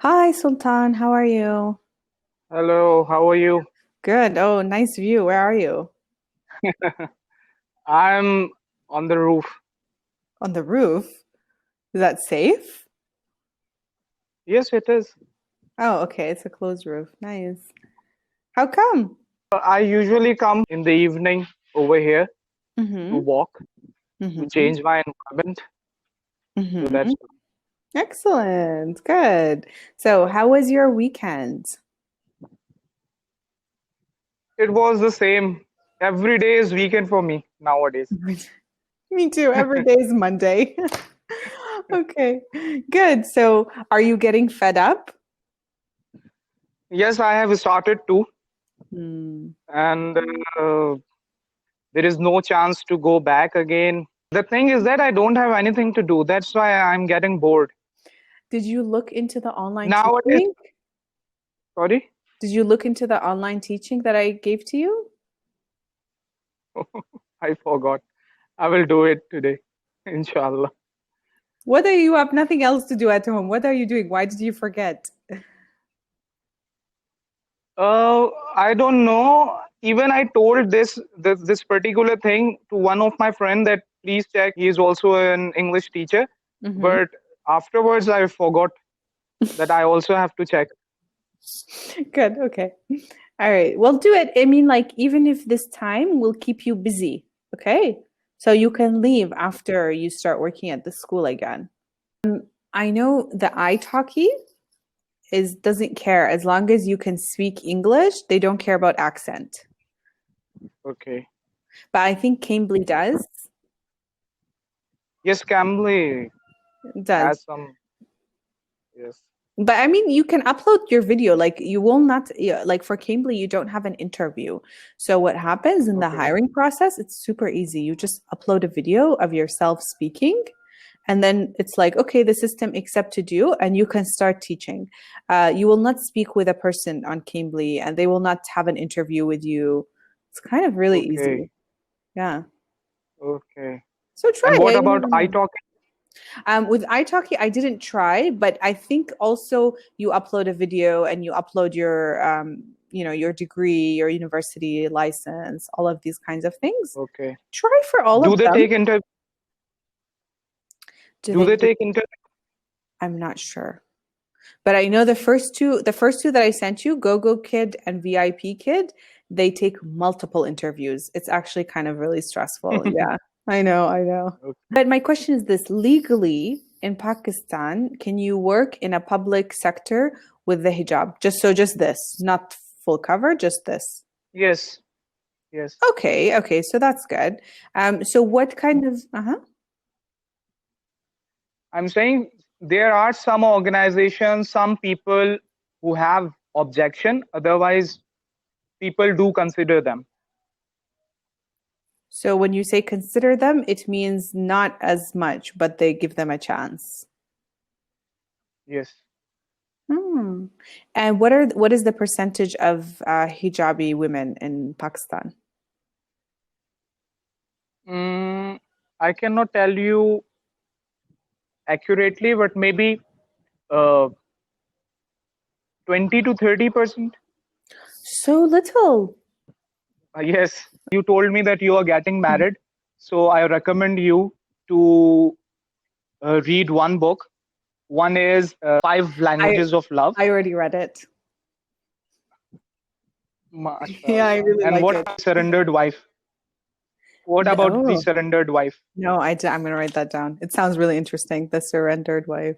Hi, Sultan. How are you? Hello, how are you? Good. Oh, nice view. Where are you? I'm on the roof. On the roof. Is that safe? Yes, it is. Oh, okay. It's a closed roof. Nice. How come? I usually come in the evening over here to Mm-hmm. walk, to Mm-hmm. change my environment. So Mm-hmm. that's Excellent. Good. So, how was your weekend? it was the same. Every day is weekend for me nowadays. Me too. Every day is Monday. Okay. Good. So, are you getting fed up? Yes, I have started too, Hmm. and there is no chance to go back again. The thing is that I don't have anything to do. That's why I'm getting bored. Did you look into the online Nowadays, teaching? sorry, Did you look into the online teaching that I gave to you? I forgot. I will do it today, inshallah. What are you have nothing else to do at home? What are you doing? Why did you forget? I don't know. Even I told this particular thing to one of my friend that please check. He is also an English teacher, Hmm. but afterwards I forgot that I also have to check. Good. Okay. All right. Well, do it. I mean, like, even if this time will keep you busy, okay? So you can leave after you start working at the school again. I know the italki is doesn't care as long as you can speak English, they don't care about accent. Okay. But I think Cambly does. Yes, Cambly Does. has some. Yes. But I mean, you can upload your video. Like you will not, yeah, like for Cambly, you don't have an interview. So what happens in the Okay. hiring process? It's super easy. You just upload a video of yourself speaking, and then it's like, okay, the system accepted you, and you can start teaching. You will not speak with a person on Cambly, and they will not have an interview with you. It's kind of really Okay. easy. Yeah. Okay. So And try what it. You about never know. iTalk? With italki, I didn't try, but I think also you upload a video and you upload your, your degree, your university license, all of these kinds of things. Okay. Try for all Do of they them. take inter? Do Do they they do? take inter? I'm not sure, but I know the first two that I sent you, GoGo Kid and VIP Kid, they take multiple interviews. It's actually kind of really stressful. Yeah, I know, I know. Okay. But my question is this, legally in Pakistan, can you work in a public sector with the hijab? Just this, not full cover, just this. Yes. Yes. Okay, okay, so that's good. So what kind of, uh-huh. I'm saying there are some organizations, some people who have objection. Otherwise, people do consider them. So when you say consider them, it means not as much, but they give them a chance. Yes. Hmm. And what is the percentage of hijabi women in Pakistan? Mm, I cannot tell you accurately, but maybe uh, 20 to 30%. So little. Yes. You told me that you are getting married. So I recommend you to read one book. One is Five I Languages of Love. I already read it. Yeah, I MashaAllah. really And like what it. about Surrendered Wife? What about The Oh, Surrendered Wife? no, I'm gonna write that down. It sounds really interesting. The Surrendered Wife.